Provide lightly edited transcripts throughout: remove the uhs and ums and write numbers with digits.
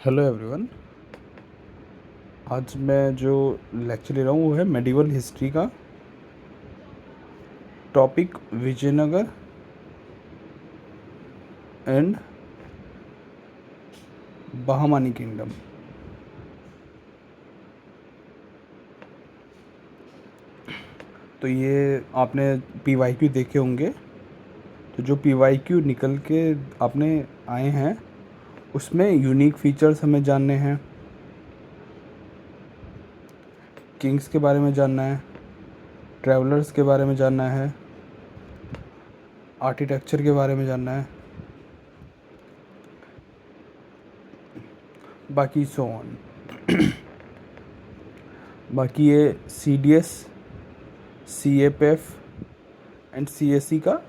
Hello everyone. आज मैं जो लेक्चर ले रहा हूँ वो है मेडिवल हिस्ट्री का। Topic Vijayanagar and Bahmani kingdom. तो ये आपने पीवाईक्यू देखे होंगे। तो जो पीवाईक्यू निकल के आपने आए हैं उसमें यूनिक फीचर्स हमें जानने हैं, किंग्स के बारे में जानना है, ट्रैवलर्स के बारे में जानना है, आर्किटेक्चर के बारे में जानना है, बाकी सो ऑन। बाकी ये CDS, CAPF एंड CSE का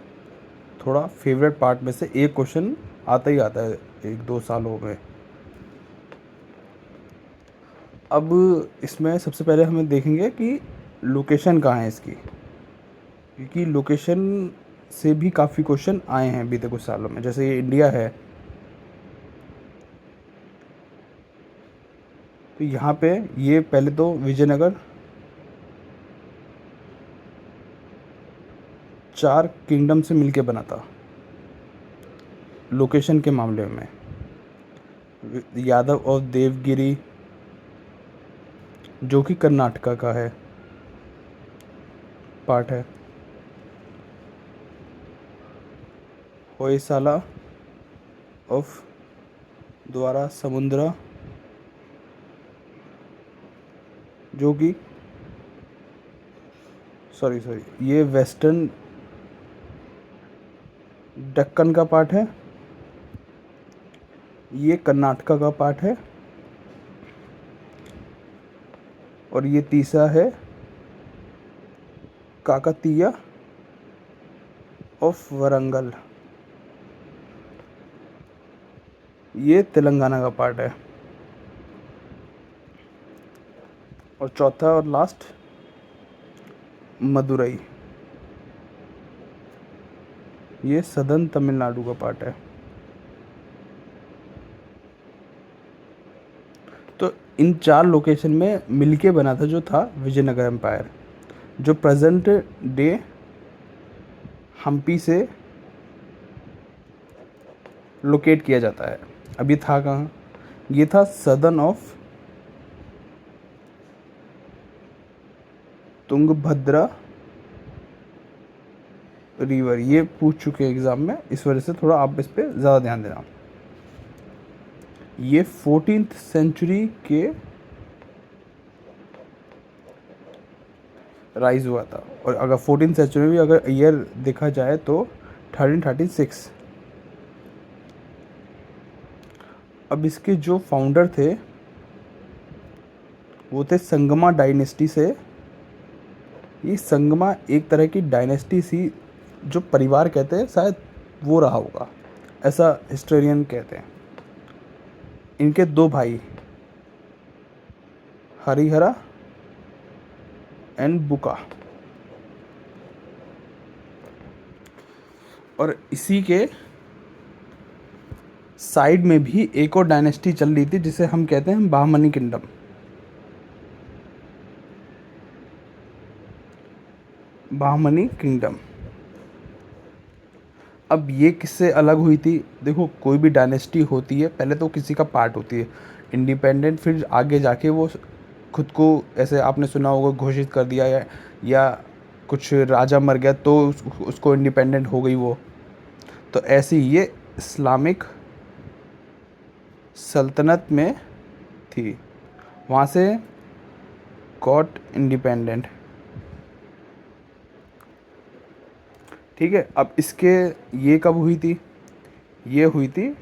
थोड़ा फेवरेट पार्ट में से एक क्वेश्चन आता ही आता है 1-2 सालों में। अब इसमें सबसे पहले हमें देखेंगे कि लोकेशन कहाँ है इसकी, क्योंकि लोकेशन से भी काफ़ी क्वेश्चन आए हैं बीते कुछ सालों में। जैसे ये इंडिया है तो यहाँ पे ये पहले तो विजयनगर 4 किंगडम से मिलके बना था। लोकेशन के मामले में यादव और देवगिरी जो कि कर्नाटका का है पार्ट है, होयसाला ऑफ द्वारा समुद्रा जो कि सॉरी ये वेस्टर्न दक्कन का पार्ट है, ये कर्नाटका का पार्ट है, और ये तीसरा है काकतीय ऑफ वरंगल, ये तेलंगाना का पार्ट है। और चौथा और लास्ट मदुरई, ये सदर्न तमिलनाडु का पार्ट है। तो इन 4 लोकेशन में मिलके बना था जो था विजयनगर एम्पायर, जो प्रेजेंट डे हम्पी से लोकेट किया जाता है। अभी था कहाँ? ये था सदर्न ऑफ तुंगभद्रा रिवर। ये पूछ चुके हैं एग्ज़ाम में, इस वजह से थोड़ा आप इस पर ज़्यादा ध्यान देना। ये 14th सेंचुरी के राइज हुआ था, और अगर 14th सेंचुरी में अगर ईयर देखा जाए तो 1336। अब इसके जो फाउंडर थे वो थे संगमा डायनेस्टी से। ये संगमा एक तरह की डायनेस्टी सी, जो परिवार कहते हैं शायद वो रहा होगा, ऐसा हिस्टोरियन कहते हैं। इनके 2 भाई हरिहरा एंड बुका, और इसी के साइड में भी एक और डायनेस्टी चल रही थी जिसे हम कहते हैं बहामनी किंगडम। बहामनी किंगडम अब ये किससे अलग हुई थी? देखो, कोई भी डायनेस्टी होती है पहले तो किसी का पार्ट होती है इंडिपेंडेंट, फिर आगे जाके वो खुद को, ऐसे आपने सुना होगा, घोषित कर दिया, या कुछ राजा मर गया तो उसको इंडिपेंडेंट हो गई वो। तो ऐसे ही ये इस्लामिक सल्तनत में थी, वहाँ से गॉट इंडिपेंडेंट। ठीक है, अब इसके ये कब हुई थी? ये हुई थी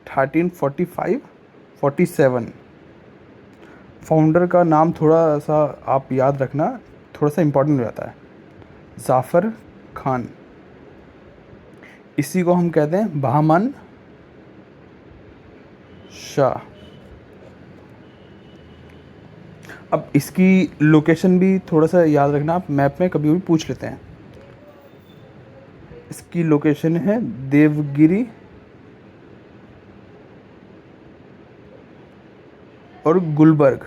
1345-47। फाउंडर का नाम थोड़ा सा आप याद रखना, थोड़ा सा इम्पोर्टेंट हो जाता है, जाफ़र खान। इसी को हम कहते हैं बहामन शाह। अब इसकी लोकेशन भी थोड़ा सा याद रखना, आप मैप में कभी भी पूछ लेते हैं। इसकी लोकेशन है देवगिरी और गुलबर्ग,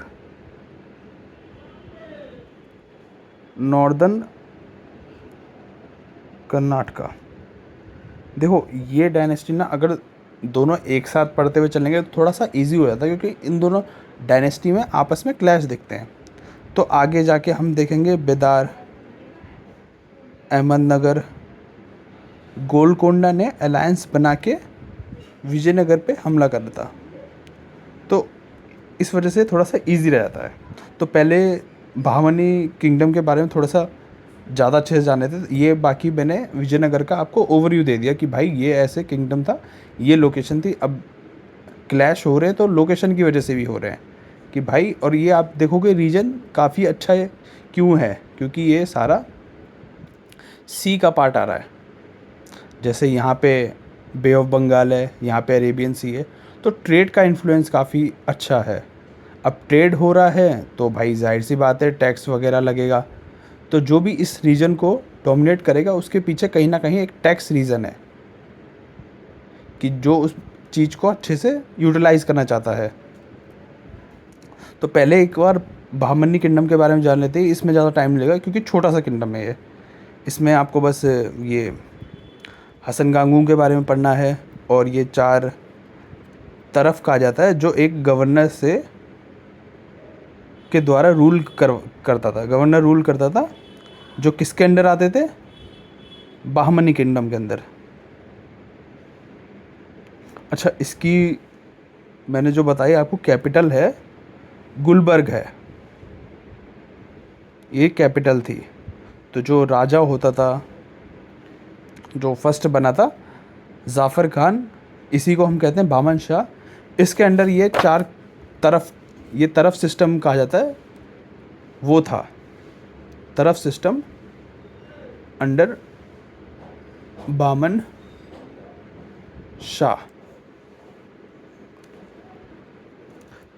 नॉर्दर्न कर्नाटका। देखो ये डायनेस्टी ना, अगर दोनों एक साथ पढ़ते हुए चलेंगे तो थोड़ा सा इजी हो जाता है, क्योंकि इन दोनों डायनेस्टी में आपस में क्लैश दिखते हैं। तो आगे जाके हम देखेंगे बेदार, अहमदनगर, गोलकोंडा ने अलायंस बना के विजयनगर पे हमला कर था। तो इस वजह से थोड़ा सा इजी रह जाता है। तो पहले बहामनी किंगडम के बारे में थोड़ा सा ज़्यादा अच्छे से जाने थे, ये बाकी मैंने विजयनगर का आपको ओवरव्यू दे दिया कि भाई ये ऐसे किंगडम था, ये लोकेशन थी। अब क्लैश हो रहे हैं तो लोकेशन की वजह से भी हो रहे हैं कि भाई, और ये आप देखोगे रीजन काफ़ी अच्छा है। क्यों है? क्योंकि ये सारा सी का पार्ट आ रहा है। जैसे यहाँ पे बे ऑफ बंगाल है, यहाँ पे अरेबियन सी है, तो ट्रेड का इन्फ्लुएंस काफ़ी अच्छा है। अब ट्रेड हो रहा है तो भाई जाहिर सी बात है टैक्स वगैरह लगेगा। तो जो भी इस रीजन को डोमिनेट करेगा उसके पीछे कहीं ना कहीं एक टैक्स रीज़न है कि जो उस चीज़ को अच्छे से यूटिलाइज़ करना चाहता है। तो पहले एक बार बहामनी किंगडम के बारे में जान लेते हैं। इसमें ज़्यादा टाइम लगेगा क्योंकि छोटा सा किंगडम है ये। इसमें आपको बस ये हसन गांगू के बारे में पढ़ना है, और ये 4 तरफ कहा जाता है जो एक गवर्नर से के द्वारा करता था। गवर्नर रूल करता था, जो किसके अंडर आते थे? बहामनी किंगडम के अंदर। अच्छा, इसकी मैंने जो बताई आपको कैपिटल है गुलबर्ग है, ये कैपिटल थी। तो जो राजा होता था, जो फर्स्ट बना था जाफ़र खान, इसी को हम कहते हैं बामन शाह। इसके अंडर ये 4 तरफ, ये तरफ सिस्टम कहा जाता है, वो था तरफ सिस्टम अंडर बामन शाह।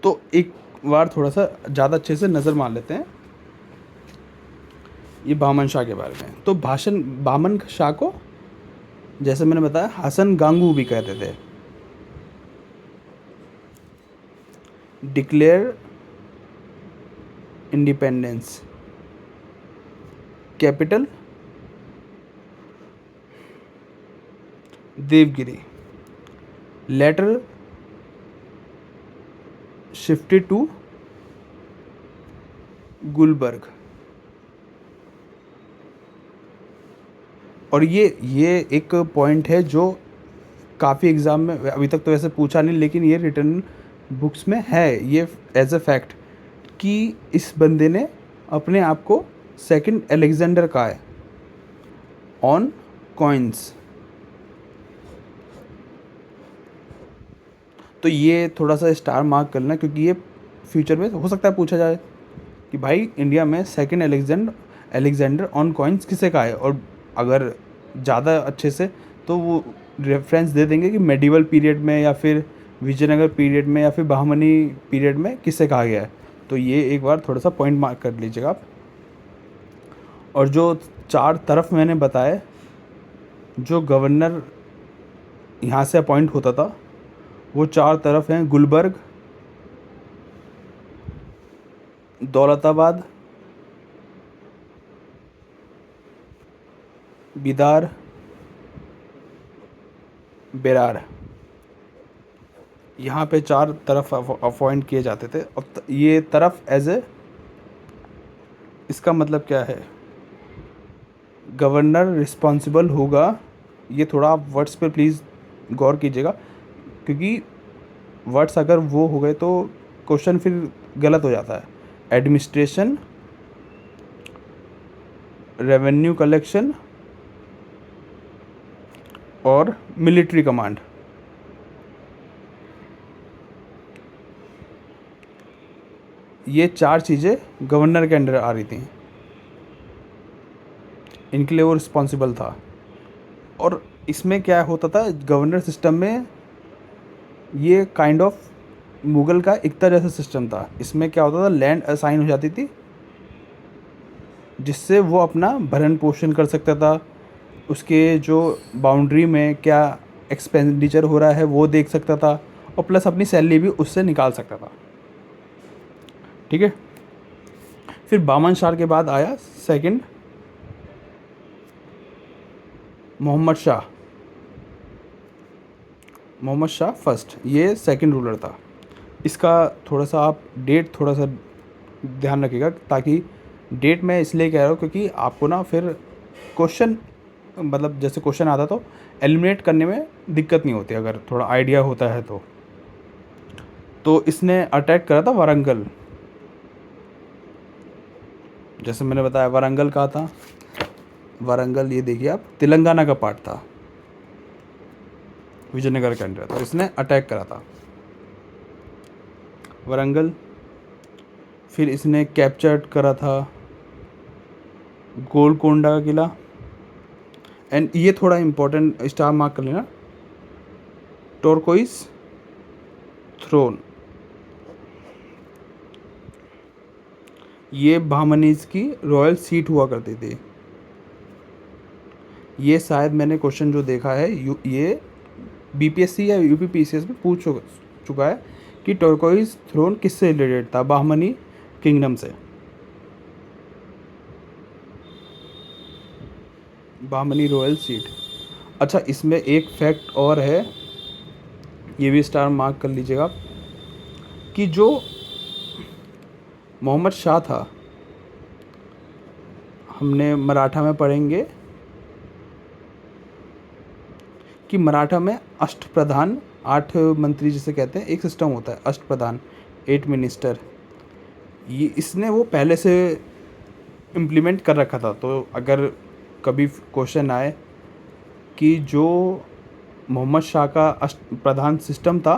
तो एक बार थोड़ा सा ज़्यादा अच्छे से नज़र मार लेते हैं ये बामन शाह के बारे में। तो बामन शाह को, जैसे मैंने बताया, हसन गांगू भी कहते थे। Declare independence, capital Devagiri, later shifted to Gulbarga. और ये एक पॉइंट है जो काफ़ी एग्ज़ाम में अभी तक तो वैसे पूछा नहीं, लेकिन ये रिटर्न बुक्स में है, ये एज अ फैक्ट, कि इस बंदे ने अपने आप को सेकंड अलेक्जेंडर कहा है ऑन कॉइन्स। तो ये थोड़ा सा स्टार मार्क करना, क्योंकि ये फ्यूचर में हो सकता है पूछा जाए कि भाई इंडिया में सेकंड अलेक्जेंडर ऑन कॉइन्स किसे कहा है। और अगर ज़्यादा अच्छे से तो वो रेफरेंस दे देंगे कि मेडिवल पीरियड में, या फिर विजयनगर पीरियड में, या फिर बहामनी पीरियड में किससे कहा गया है। तो ये एक बार थोड़ा सा पॉइंट मार्क कर लीजिएगा आप। और जो 4 तरफ मैंने बताए, जो गवर्नर यहाँ से अपॉइंट होता था, वो 4 तरफ हैं गुलबर्ग, दौलताबाद, बिदार, बेरार। यहाँ पे 4 तरफ अपॉइंट किए जाते थे। अब ये तरफ एज ए, इसका मतलब क्या है? गवर्नर रिस्पॉन्सिबल होगा। ये थोड़ा आप वर्ड्स पे प्लीज़ गौर कीजिएगा, क्योंकि वर्ड्स अगर वो हो गए तो क्वेश्चन फिर गलत हो जाता है। एडमिनिस्ट्रेशन, रेवेन्यू कलेक्शन और मिलिट्री कमांड, ये 4 चीज़ें गवर्नर के अंडर आ रही थी, इनके लिए वो रिस्पॉन्सिबल था। और इसमें क्या होता था, गवर्नर सिस्टम में ये काइंड ऑफ मुगल का इकता जैसा सिस्टम था। इसमें क्या होता था, लैंड असाइन हो जाती थी, जिससे वो अपना भरण पोषण कर सकता था। उसके जो बाउंड्री में क्या एक्सपेंडिचर हो रहा है वो देख सकता था, और प्लस अपनी सैलरी भी उससे निकाल सकता था। ठीक है। फिर बामन शाह के बाद आया सेकंड मोहम्मद शाह। मोहम्मद शाह फर्स्ट, ये सेकंड रूलर था। इसका थोड़ा सा आप डेट थोड़ा सा ध्यान रखिएगा, ताकि डेट मैं इसलिए कह रहा हूँ क्योंकि आपको ना फिर क्वेश्चन, मतलब जैसे क्वेश्चन आता तो एलिमिनेट करने में दिक्कत नहीं होती अगर थोड़ा आइडिया होता है तो इसने अटैक करा था वारंगल। जैसे मैंने बताया वारंगल कहा था, वारंगल ये देखिए आप, तेलंगाना का पार्ट था, विजयनगर के अंडर, तो इसने अटैक करा था वारंगल। फिर इसने कैप्चर करा था गोलकोंडा का किला। एंड ये थोड़ा इम्पोर्टेंट स्टार मार्क कर लेना, टोरकोइस थ्रोन, ये बहमनीज की रॉयल सीट हुआ करती थी। ये शायद मैंने क्वेश्चन जो देखा है ये बीपीएससी या यूपीपीसीएस में पूछ चुका है कि टोरकोइस थ्रोन किससे रिलेटेड था, बहमनी किंगडम से, बहमनी रॉयल सीट। अच्छा, इसमें एक फैक्ट और है, ये भी स्टार मार्क कर लीजिएगा, कि जो मोहम्मद शाह था, हमने मराठा में पढ़ेंगे कि मराठा में अष्टप्रधान, 8 मंत्री जिसे कहते हैं, एक सिस्टम होता है अष्टप्रधान, 8 मिनिस्टर। ये इसने वो पहले से इम्प्लीमेंट कर रखा था। तो अगर कभी क्वेश्चन आए कि जो मोहम्मद शाह का अष्टप्रधान सिस्टम था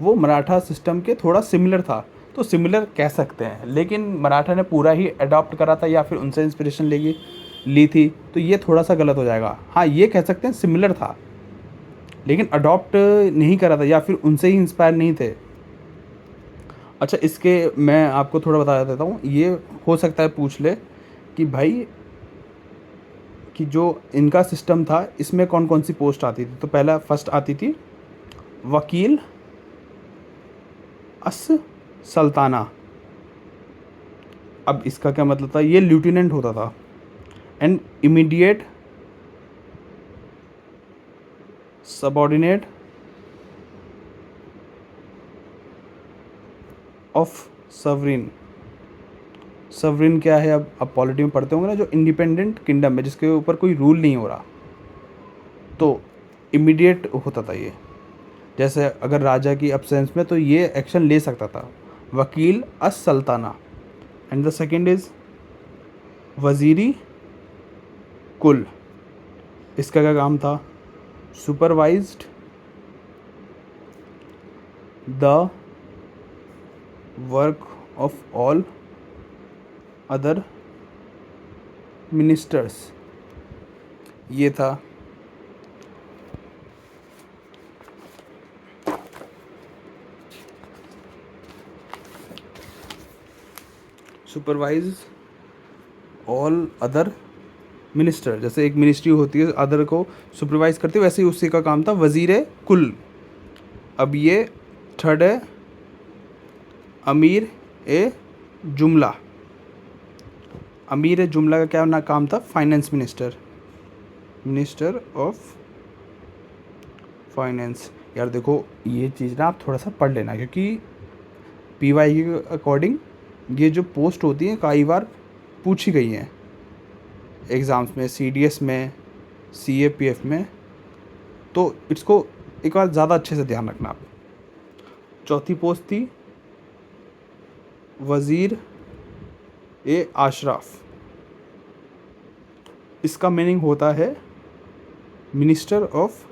वो मराठा सिस्टम के थोड़ा सिमिलर था, तो सिमिलर कह सकते हैं, लेकिन मराठा ने पूरा ही अडॉप्ट करा था या फिर उनसे इंस्पिरेशन ली थी, तो ये थोड़ा सा गलत हो जाएगा। हाँ, ये कह सकते हैं सिमिलर था, लेकिन अडॉप्ट नहीं करा था या फिर उनसे ही इंस्पायर नहीं थे। अच्छा, इसके मैं आपको थोड़ा बता देता हूँ, ये हो सकता है पूछ ले कि भाई कि जो इनका सिस्टम था इसमें कौन कौन सी पोस्ट आती थी। तो पहला फर्स्ट आती थी वकील अस सल्ताना। अब इसका क्या मतलब था, ये लेफ्टिनेंट होता था। And immediate subordinate of sovereign. Sovereign क्या है, अब पॉलिटी में पढ़ते होंगे ना, जो इंडिपेंडेंट किंगडम है जिसके ऊपर कोई रूल नहीं हो रहा, तो इमीडिएट होता था ये। जैसे अगर राजा की अब्सेंस में तो ये एक्शन ले सकता था, वकील अस सल्ताना। And the second is Waziri कुल। इसका क्या काम था, supervised the work of all other ministers, ये था। सुपरवाइज ऑल अदर मिनिस्टर, जैसे एक मिनिस्ट्री होती है अदर को सुपरवाइज करती है, वैसे ही उसी का काम था वजीर कुल। अब ये थर्ड है अमीर ए जुमला। अमीर ए जुमला का क्या ना काम था, finance minister, minister of finance. यार देखो, ये चीज़ ना आप थोड़ा सा पढ़ लेना, क्योंकि पीवाई के अकॉर्डिंग ये जो पोस्ट होती हैं कई बार पूछी गई हैं एग्ज़ाम्स में, सीडीएस में, सीएपीएफ में, तो इसको एक बार ज़्यादा अच्छे से ध्यान रखना आप। चौथी पोस्ट थी वज़ीर ए आशराफ। इसका मीनिंग होता है minister of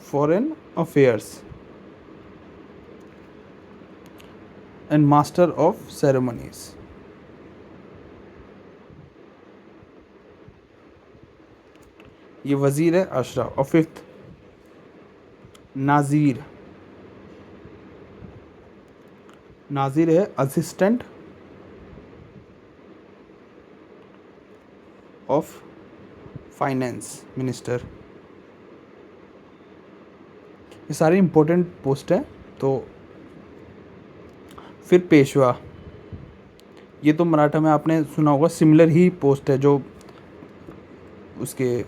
foreign affairs and master of ceremonies. ये वज़ीर है अशरफ। और फिफ्थ नाज़ीर। नाज़ीर है असिस्टेंट ऑफ फाइनेंस मिनिस्टर। ये सारी इम्पोर्टेंट पोस्ट हैं, तो फिर पेशवा, ये तो मराठा में आपने सुना होगा, सिमिलर ही पोस्ट है, जो उसके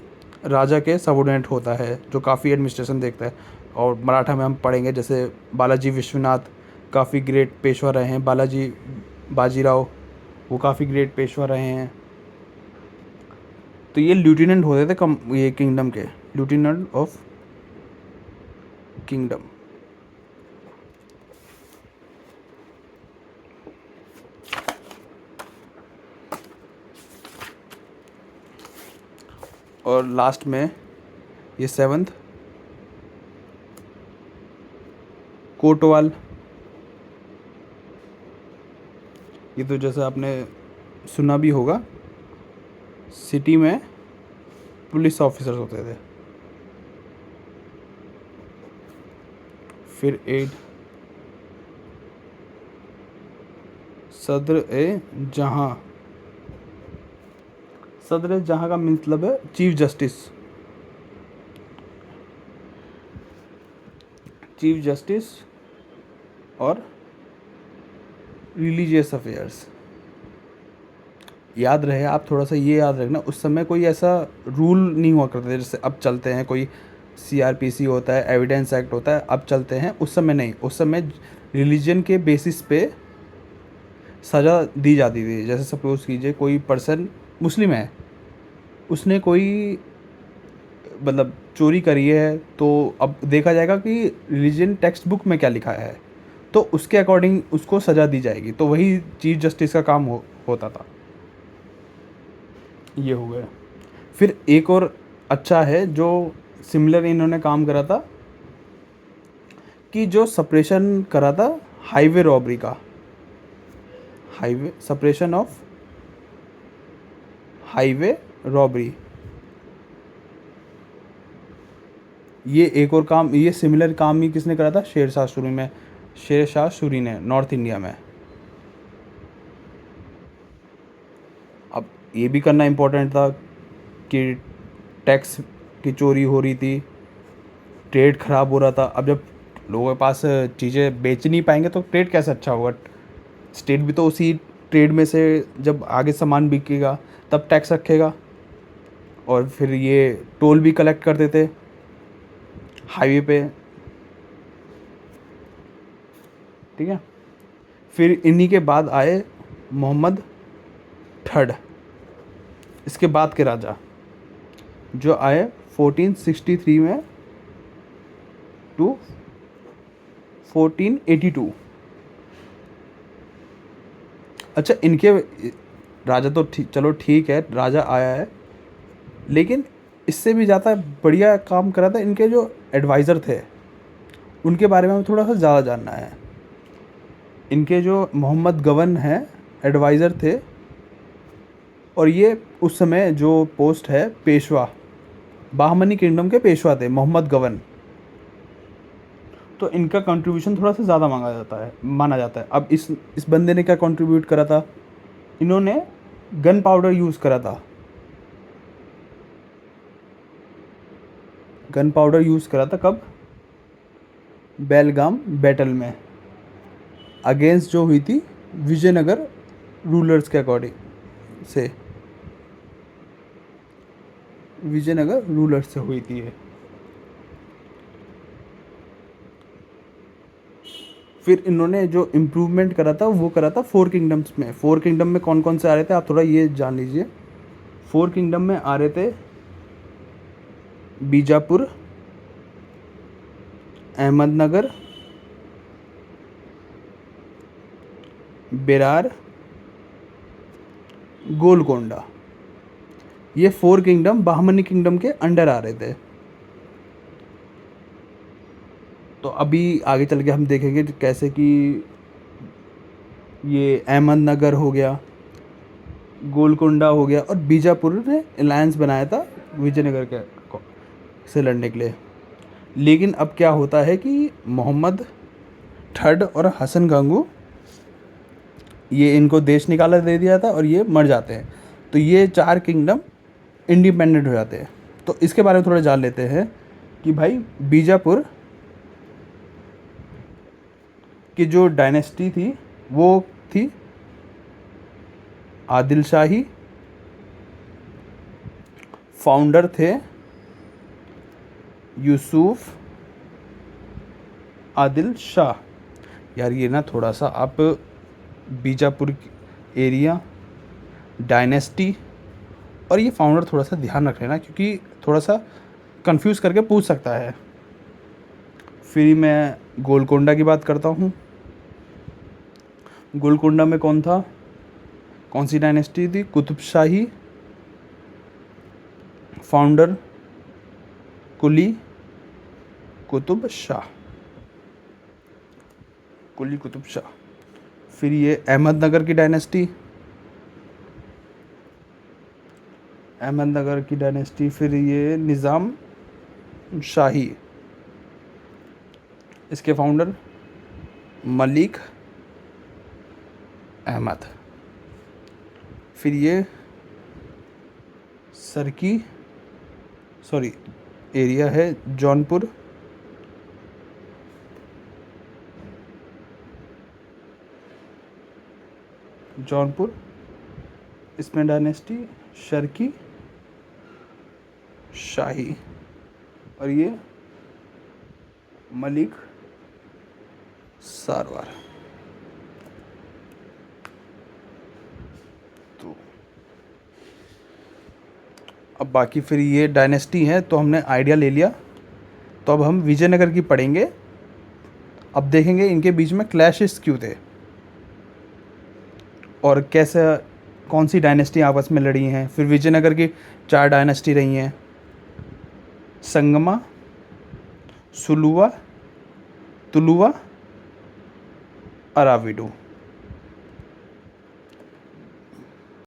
राजा के सबऑर्डिनेट होता है, जो काफ़ी एडमिनिस्ट्रेशन देखता है। और मराठा में हम पढ़ेंगे जैसे बालाजी विश्वनाथ काफ़ी ग्रेट पेशवा रहे हैं, बालाजी बाजीराव वो काफ़ी ग्रेट पेशवा रहे हैं। तो ये ल्यूटिनेंट होते थे कम, ये किंगडम के ल्यूटिनेंट ऑफ किंगडम। और लास्ट में ये 7th कोटवाल, ये तो जैसे आपने सुना भी होगा, सिटी में पुलिस ऑफिसर्स होते थे। फिर 8 सदर ए जहां, सदर ए जहां का मतलब है चीफ जस्टिस, चीफ जस्टिस और रिलीजियस अफेयर्स। याद रहे, आप थोड़ा सा ये याद रखना, उस समय कोई ऐसा रूल नहीं हुआ करते जैसे अब चलते हैं, कोई सीआरपीसी होता है, एविडेंस एक्ट होता है, अब चलते हैं, उस समय नहीं। उस समय रिलीजन के बेसिस पे सज़ा दी जाती थी। जैसे सपोज़ कीजिए कोई पर्सन मुस्लिम है, उसने कोई मतलब चोरी करी है, तो अब देखा जाएगा कि रिलीजन टेक्स्ट बुक में क्या लिखा है, तो उसके अकॉर्डिंग उसको सज़ा दी जाएगी। तो वही चीफ जस्टिस का काम होता था। ये हो गया। फिर एक और अच्छा है जो सिमिलर इन्होंने काम करा था, कि जो सप्रेशन करा था हाईवे रॉबरी का, highway suppression of highway robbery, ये एक और काम, ये सिमिलर काम ही किसने करा था, शेरशाह सूरी में, शेरशाह सूरी ने नॉर्थ इंडिया में। अब ये भी करना इम्पोर्टेंट था कि टैक्स की चोरी हो रही थी, ट्रेड ख़राब हो रहा था। अब जब लोगों के पास चीज़ें बेच नहीं पाएंगे तो ट्रेड कैसे अच्छा होगा। स्टेट भी तो उसी ट्रेड में से जब आगे सामान बिकेगा तब टैक्स रखेगा। और फिर ये टोल भी कलेक्ट करते थे हाईवे पे, ठीक है। फिर इन्हीं के बाद आए मोहम्मद थर्ड, इसके बाद के राजा जो आए 1463 में टू 1482। अच्छा, इनके राजा तो चलो ठीक है, राजा आया है, लेकिन इससे भी ज़्यादा बढ़िया काम करा था इनके जो एडवाइज़र थे, उनके बारे में हमें थोड़ा सा ज़्यादा जानना है। इनके जो मोहम्मद गवन हैं एडवाइज़र थे, और ये उस समय जो पोस्ट है पेशवा, बाहमनी किंगडम के पेशवा थे मोहम्मद गवन। तो इनका कंट्रीब्यूशन थोड़ा सा ज़्यादा माना जाता है। अब इस बंदे ने क्या कंट्रीब्यूट करा था, इन्होंने गन पाउडर यूज़ करा था, गन पाउडर यूज़ करा था कब, बेलगाम बैटल में, अगेंस्ट जो हुई थी विजयनगर रूलर्स के अकॉर्डिंग से, विजयनगर रूलर्स से हुई थी ये। फिर इन्होंने जो इम्प्रूवमेंट करा था वो करा था 4 किंगडम्स में। 4 किंगडम में कौन कौन से आ रहे थे आप थोड़ा ये जान लीजिए। 4 किंगडम में आ रहे थे बीजापुर, अहमदनगर, बेरार, गोलकोंडा। ये 4 किंगडम बाहमनी किंगडम के अंडर आ रहे थे। तो अभी आगे चल के हम देखेंगे कैसे कि ये अहमदनगर हो गया, गोलकोंडा हो गया, और बीजापुर ने अलायंस बनाया था विजयनगर के से लड़ने के लिए। लेकिन अब क्या होता है कि मोहम्मद थर्ड और हसन गंगू, ये इनको देश निकाला दे दिया था और ये मर जाते हैं। तो ये 4 किंगडम इंडिपेंडेंट हो जाते हैं। तो इसके बारे में थोड़ा जान लेते हैं कि भाई बीजापुर की जो डायनेस्टी थी वो थी आदिल शाही। फाउंडर थे यूसुफ आदिल शाह। यार ये ना थोड़ा सा आप बीजापुर एरिया, डायनेस्टी और ये फाउंडर थोड़ा सा ध्यान रख लेना, क्योंकि थोड़ा सा कंफ्यूज करके पूछ सकता है। फिर मैं गोलकोंडा की बात करता हूँ। गोलकोंडा में कौन था, कौन सी डायनेस्टी थी? कुतुब शाही। फाउंडर कुली कुतुब शाह, कुली कुतुब शाह। फिर ये अहमदनगर की डायनेस्टी, अहमदनगर की डायनेस्टी। फिर ये निज़ाम शाही, इसके फाउंडर मलिक अहमद। फिर ये सरकी, सॉरी एरिया है जौनपुर, जौनपुर, इसमें डायनेस्टी शर्की शाही और ये मलिक सारवार। तो अब बाकी फिर ये डायनेस्टी है तो हमने आइडिया ले लिया। तो अब हम विजयनगर की पढ़ेंगे। अब देखेंगे इनके बीच में क्लैशेस क्यों थे और कैसे कौन सी डायनेस्टी आपस में लड़ी हैं। फिर विजयनगर की 4 डायनेस्टी रही हैं, संगमा, सुलुवा, तुलुवा, अराविडू।